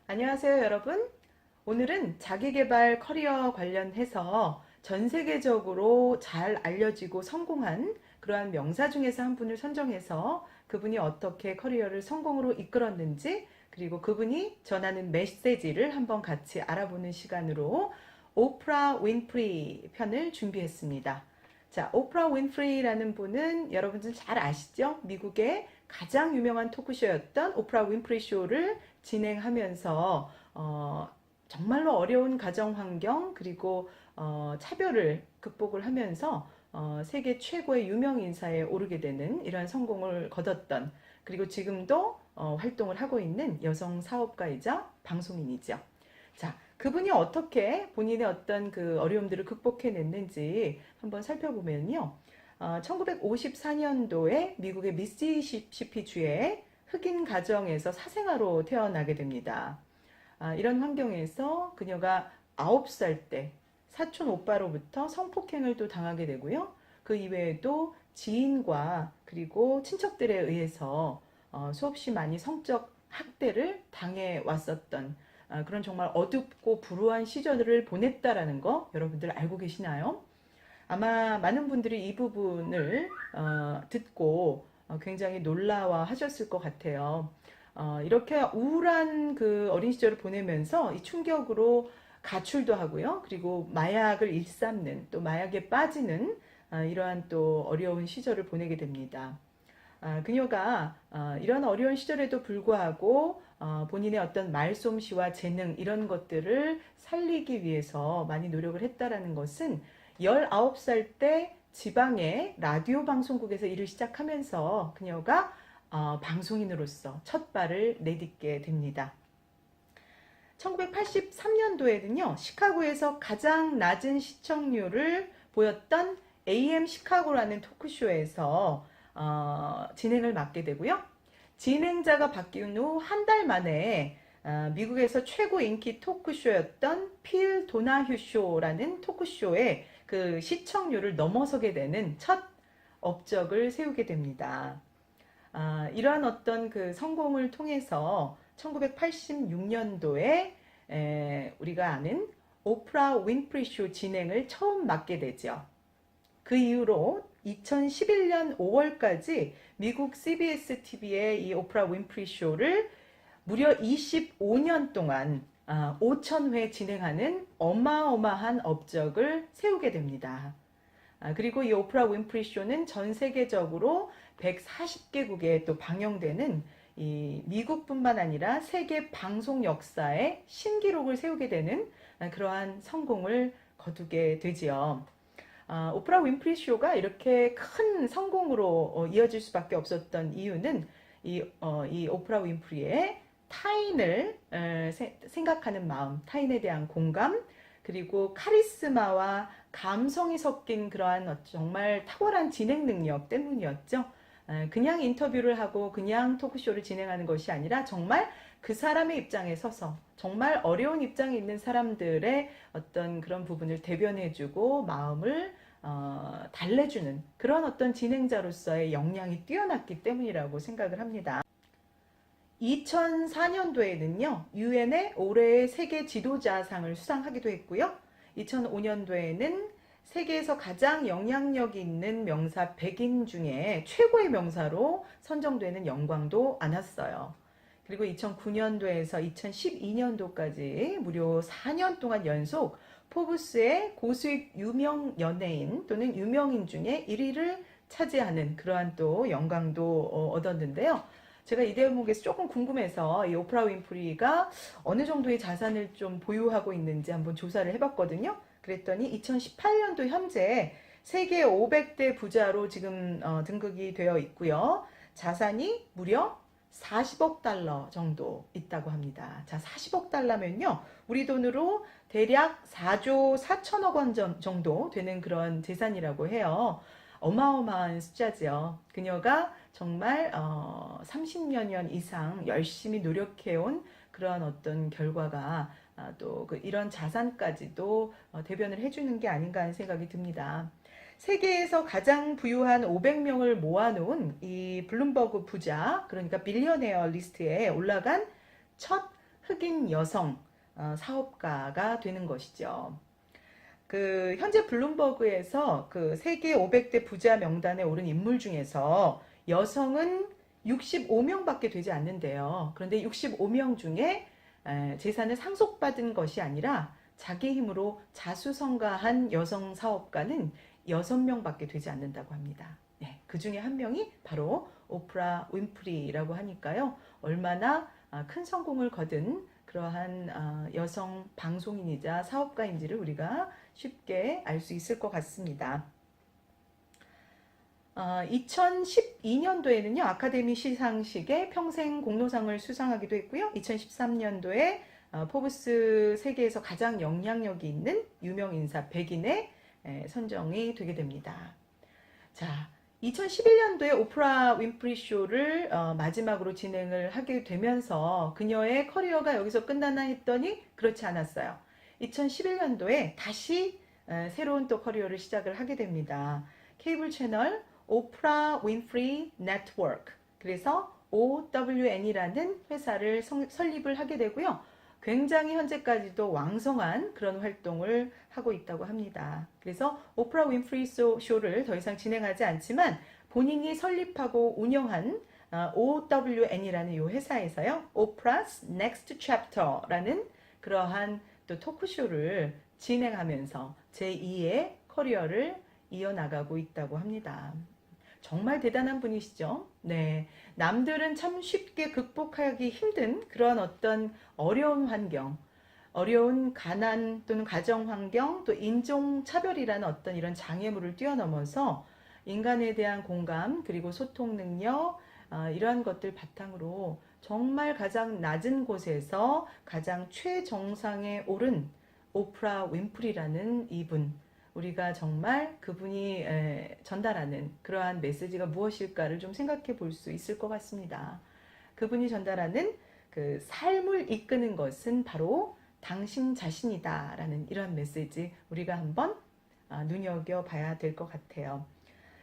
안녕하세요, 여러분. 오늘은 자기계발 커리어 관련해서 전 세계적으로 잘 알려지고 성공한 그러한 명사 중에서 한 분을 선정해서 그분이 어떻게 커리어를 성공으로 이끌었는지, 그리고 그분이 전하는 메시지를 한번 같이 알아보는 시간으로 오프라 윈프리 편을 준비했습니다. 자, 오프라 윈프리라는 분은 여러분들 잘 아시죠? 미국의 가장 유명한 토크쇼였던 오프라 윈프리 쇼를 진행하면서 정말로 어려운 가정 환경 그리고 차별을 극복을 하면서 세계 최고의 유명 인사에 오르게 되는 이러한 성공을 거뒀던, 그리고 지금도 활동을 하고 있는 여성 사업가이자 방송인이죠. 자, 그분이 어떻게 본인의 어떤 그 어려움들을 극복해냈는지 한번 살펴보면요. 1954년도에 미국의 미시시피 주의 흑인 가정에서 사생아로 태어나게 됩니다. 이런 환경에서 그녀가 9살 때 사촌 오빠로부터 성폭행을 또 당하게 되고요. 그 이외에도 지인과 그리고 친척들에 의해서 수없이 많이 성적 학대를 당해 왔었던 그런 정말 어둡고 불우한 시절을 보냈다라는 거 여러분들 알고 계시나요? 아마 많은 분들이 이 부분을 듣고 굉장히 놀라워 하셨을 것 같아요. 이렇게 우울한 그 어린 시절을 보내면서 이 충격으로 가출도 하고요. 그리고 마약을 일삼는, 또 마약에 빠지는 이러한 또 어려운 시절을 보내게 됩니다. 그녀가 이런 어려운 시절에도 불구하고 본인의 어떤 말솜씨와 재능 이런 것들을 살리기 위해서 많이 노력을 했다라는 것은 19살 때 지방의 라디오 방송국에서 일을 시작하면서 그녀가 방송인으로서 첫 발을 내딛게 됩니다. 1983년도에는요, 시카고에서 가장 낮은 시청률을 보였던 AM 시카고라는 토크쇼에서 진행을 맡게 되고요. 진행자가 바뀐 후 한 달 만에 미국에서 최고 인기 토크쇼였던 필 도나휴 쇼라는 토크쇼의 그 시청률을 넘어서게 되는 첫 업적을 세우게 됩니다. 이러한 어떤 그 성공을 통해서 1986년도에 우리가 아는 오프라 윈프리 쇼 진행을 처음 맡게 되죠. 그 이후로 2011년 5월까지 미국 CBS TV의 이 오프라 윈프리 쇼를 무려 25년 동안 5,000회 진행하는 어마어마한 업적을 세우게 됩니다. 그리고 이 오프라 윈프리 쇼는 전 세계적으로 140개국에 또 방영되는 이 미국뿐만 아니라 세계 방송 역사에 신기록을 세우게 되는 그러한 성공을 거두게 되지요. 오프라 윈프리 쇼가 이렇게 큰 성공으로 이어질 수밖에 없었던 이유는 이 오프라 윈프리의 타인을 생각하는 마음, 타인에 대한 공감, 그리고 카리스마와 감성이 섞인 그러한 정말 탁월한 진행 능력 때문이었죠. 그냥 인터뷰를 하고 그냥 토크쇼를 진행하는 것이 아니라 정말 그 사람의 입장에 서서 정말 어려운 입장에 있는 사람들의 어떤 그런 부분을 대변해주고 마음을 달래주는 그런 어떤 진행자로서의 역량이 뛰어났기 때문이라고 생각을 합니다. 2004년도에는요, 유엔의 올해의 세계 지도자상을 수상하기도 했고요. 2005년도에는 세계에서 가장 영향력 있는 명사 100인 중에 최고의 명사로 선정되는 영광도 안았어요. 그리고 2009년도에서 2012년도까지 무려 4년 동안 연속 포브스의 고수익 유명 연예인 또는 유명인 중에 1위를 차지하는 그러한 또 영광도 얻었는데요. 제가 이 대목에서 조금 궁금해서 이 오프라 윈프리가 어느 정도의 자산을 좀 보유하고 있는지 한번 조사를 해봤거든요. 그랬더니 2018년도 현재 세계 500대 부자로 지금 등극이 되어 있고요. 자산이 무려 40억 달러 정도 있다고 합니다. 자, 40억 달러면요, 우리 돈으로 대략 4조 4천억 원 정도 되는 그런 재산이라고 해요. 어마어마한 숫자죠. 그녀가 정말 30여 년 이상 열심히 노력해온 그런 어떤 결과가 또 이런 자산까지도 대변을 해주는 게 아닌가 하는 생각이 듭니다. 세계에서 가장 부유한 500명을 모아놓은 이 블룸버그 부자, 그러니까 빌리어네어 리스트에 올라간 첫 흑인 여성 사업가가 되는 것이죠. 현재 블룸버그에서 세계 500대 부자 명단에 오른 인물 중에서 여성은 65명밖에 되지 않는데요. 그런데 65명 중에 재산을 상속받은 것이 아니라 자기 힘으로 자수성가한 여성 사업가는 6명밖에 되지 않는다고 합니다. 네, 그 중에 한 명이 바로 오프라 윈프리라고 하니까요. 얼마나 큰 성공을 거둔 그러한 여성 방송인이자 사업가인지를 우리가 쉽게 알 수 있을 것 같습니다. 2012년도에는요, 아카데미 시상식에 평생 공로상을 수상하기도 했고요. 2013년도에 포브스 세계에서 가장 영향력이 있는 유명 인사 100인에 선정이 되게 됩니다. 자, 2011년도에 오프라 윈프리 쇼를 마지막으로 진행을 하게 되면서 그녀의 커리어가 여기서 끝나나 했더니 그렇지 않았어요. 2011년도에 다시 새로운 또 커리어를 시작을 하게 됩니다. 케이블 채널 오프라 윈프리 네트워크, 그래서 OWN이라는 회사를 설립을 하게 되고요. 굉장히 현재까지도 왕성한 그런 활동을 하고 있다고 합니다. 그래서 오프라 윈프리 쇼를 더 이상 진행하지 않지만 본인이 설립하고 운영한 OWN이라는 이 회사에서요, Oprah's Next Chapter라는 그러한 또 토크쇼를 진행하면서 제2의 커리어를 이어나가고 있다고 합니다. 정말 대단한 분이시죠. 네, 남들은 참 쉽게 극복하기 힘든 그런 어떤 어려운 환경, 어려운 가난 또는 가정 환경, 또 인종 차별이라는 어떤 이런 장애물을 뛰어넘어서 인간에 대한 공감 그리고 소통 능력, 이러한 것들 바탕으로 정말 가장 낮은 곳에서 가장 최정상에 오른 오프라 윈프리라는 이분, 우리가 정말 그분이 전달하는 그러한 메시지가 무엇일까를 좀 생각해 볼 수 있을 것 같습니다. 그분이 전달하는 그 삶을 이끄는 것은 바로 당신 자신이다 라는 이러한 메시지, 우리가 한번 눈여겨봐야 될 것 같아요.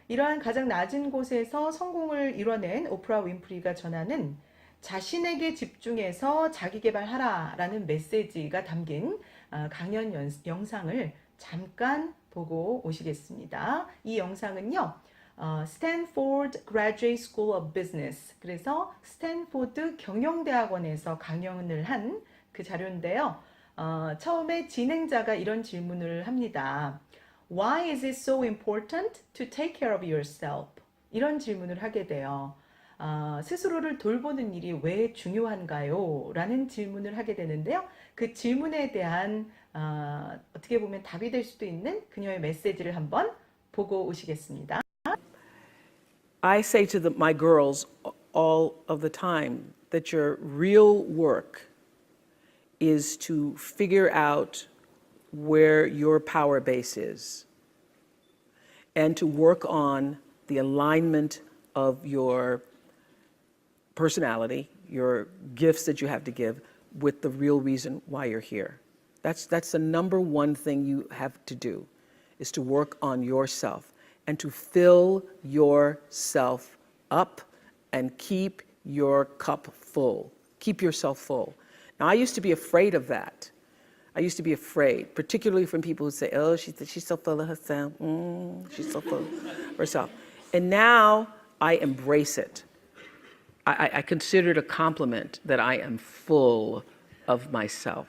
이러한 가장 낮은 곳에서 성공을 이뤄낸 오프라 윈프리가 전하는 자신에게 집중해서 자기계발하라 라는 메시지가 담긴 강연 영상을 잠깐 보고 오시겠습니다. 이 영상은요, 스탠포드 Graduate School of Business, 그래서 스탠포드 경영대학원에서 강연을 한 그 자료인데요. 처음에 진행자가 이런 질문을 합니다. Why is it so important to take care of yourself? 이런 질문을 하게 돼요. 스스로를 돌보는 일이 왜 중요한가요? 라는 질문을 하게 되는데요. 그 질문에 대한 어떻게 보면 답이 될 수도 있는 그녀의 메시지를 한번 보고 오시겠습니다. I say to my girls all of the time that your real work is to figure out where your power base is and to work on the alignment of your personality, your gifts that you have to give, with the real reason why you're here. That's the number one thing you have to do, is to work on yourself and to fill yourself up and keep your cup full. Keep yourself full. Now, I used to be afraid of that. I used to be afraid, particularly from people who say, oh, she's so full of herself. She's so full of herself. And now I embrace it. I consider it a compliment that I am full of myself.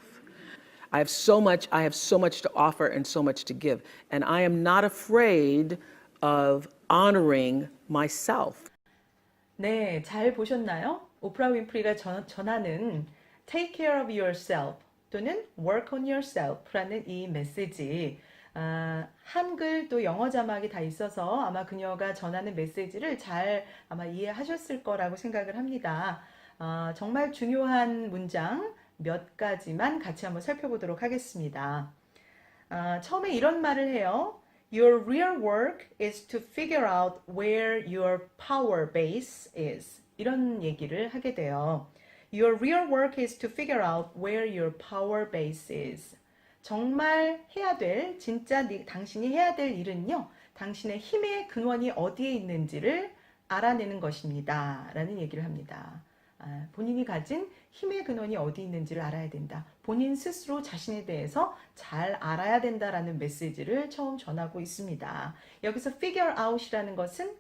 I have so much to offer and so much to give. And I am not afraid of honoring myself. 네, 잘 보셨나요? 오프라 윈프리가 전하는 Take care of yourself 또는 Work on yourself라는 이 메시지, 한글 또 영어 자막이 다 있어서 아마 그녀가 전하는 메시지를 잘 아마 이해하셨을 거라고 생각을 합니다. 정말 중요한 문장 몇 가지만 같이 한번 살펴보도록 하겠습니다. 처음에 이런 말을 해요. Your real work is to figure out where your power base is. 이런 얘기를 하게 돼요. Your real work is to figure out where your power base is. 정말 해야 될, 진짜 당신이 해야 될 일은요, 당신의 힘의 근원이 어디에 있는지를 알아내는 것입니다. 라는 얘기를 합니다. 본인이 가진 힘의 근원이 어디 있는지를 알아야 된다. 본인 스스로 자신에 대해서 잘 알아야 된다라는 메시지를 처음 전하고 있습니다. 여기서 figure out이라는 것은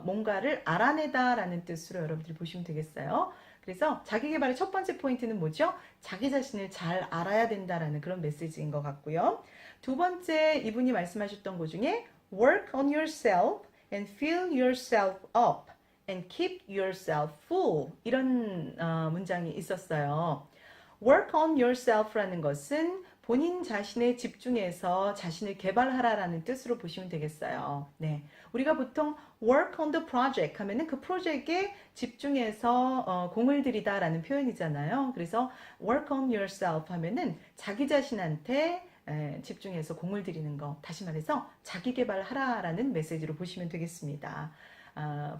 뭔가를 알아내다라는 뜻으로 여러분들이 보시면 되겠어요. 그래서 자기 개발의 첫 번째 포인트는 뭐죠? 자기 자신을 잘 알아야 된다라는 그런 메시지인 것 같고요. 두 번째 이분이 말씀하셨던 것 중에 work on yourself and fill yourself up and keep yourself full 이런 문장이 있었어요. work on yourself라는 것은 본인 자신에 집중해서 자신을 개발하라라는 뜻으로 보시면 되겠어요. 네, 우리가 보통 work on the project 하면은 그 프로젝트에 집중해서 공을 들이다라는 표현이잖아요. 그래서 work on yourself 하면은 자기 자신한테 집중해서 공을 들이는 거, 다시 말해서 자기 개발하라라는 메시지로 보시면 되겠습니다.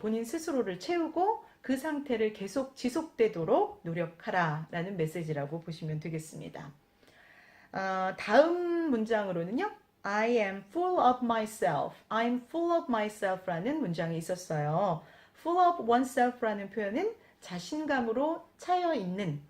본인 스스로를 채우고 그 상태를 계속 지속되도록 노력하라라는 메시지라고 보시면 되겠습니다. 다음 문장으로는요. I am full of myself. I'm full of myself라는 문장이 있었어요. full of oneself라는 표현은 자신감으로 차 있는,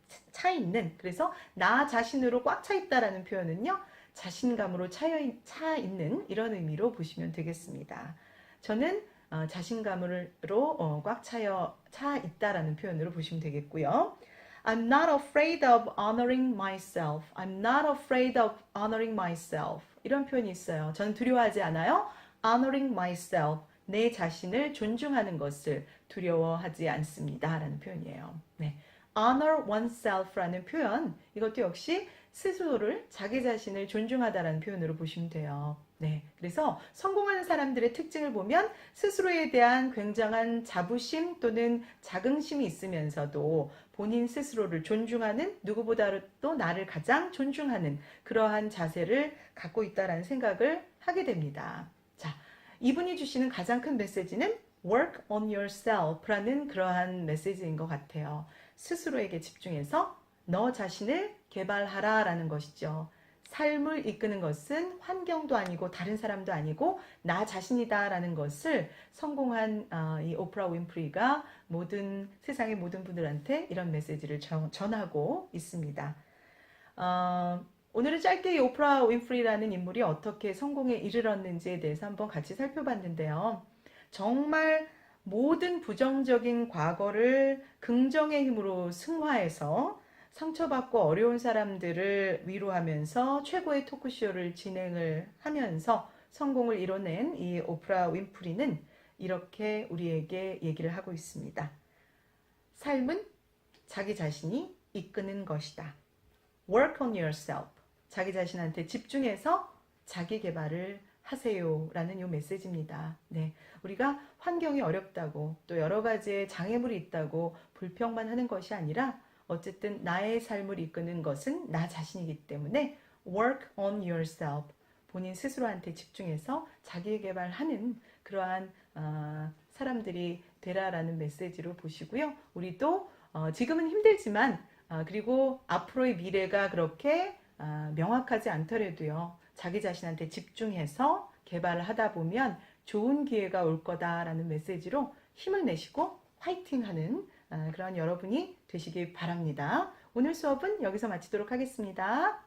그래서 나 자신으로 꽉 차 있다라는 표현은요. 자신감으로 차 있는 이런 의미로 보시면 되겠습니다. 저는 자신감으로 꽉 차 있다라는 표현으로 보시면 되겠고요. I'm not afraid of honoring myself. I'm not afraid of honoring myself. 이런 표현이 있어요. 저는 두려워하지 않아요. honoring myself. 내 자신을 존중하는 것을 두려워하지 않습니다. 라는 표현이에요. 네. honor oneself라는 표현, 이것도 역시 스스로를, 자기 자신을 존중하다라는 표현으로 보시면 돼요. 네. 그래서 성공하는 사람들의 특징을 보면 스스로에 대한 굉장한 자부심 또는 자긍심이 있으면서도 본인 스스로를 존중하는, 누구보다도 나를 가장 존중하는 그러한 자세를 갖고 있다라는 생각을 하게 됩니다. 자, 이분이 주시는 가장 큰 메시지는 work on yourself라는 그러한 메시지인 것 같아요. 스스로에게 집중해서 너 자신을 개발하라라는 것이죠. 삶을 이끄는 것은 환경도 아니고 다른 사람도 아니고 나 자신이다라는 것을 성공한 이 오프라 윈프리가 세상의 모든 분들한테 이런 메시지를 전하고 있습니다. 오늘은 짧게 이 오프라 윈프리라는 인물이 어떻게 성공에 이르렀는지에 대해서 한번 같이 살펴봤는데요. 정말 모든 부정적인 과거를 긍정의 힘으로 승화해서 상처받고 어려운 사람들을 위로하면서 최고의 토크쇼를 진행을 하면서 성공을 이뤄낸 이 오프라 윈프리는 이렇게 우리에게 얘기를 하고 있습니다. 삶은 자기 자신이 이끄는 것이다. Work on yourself. 자기 자신한테 집중해서 자기 개발을 하세요 라는 이 메시지입니다. 네, 우리가 환경이 어렵다고 또 여러 가지의 장애물이 있다고 불평만 하는 것이 아니라 어쨌든 나의 삶을 이끄는 것은 나 자신이기 때문에 work on yourself. 본인 스스로한테 집중해서 자기 개발하는 그러한 사람들이 되라라는 메시지로 보시고요. 우리도 지금은 힘들지만 그리고 앞으로의 미래가 그렇게 명확하지 않더라도요. 자기 자신한테 집중해서 개발을 하다 보면 좋은 기회가 올 거다라는 메시지로 힘을 내시고 화이팅하는 그런 여러분이 되시길 바랍니다. 오늘 수업은 여기서 마치도록 하겠습니다.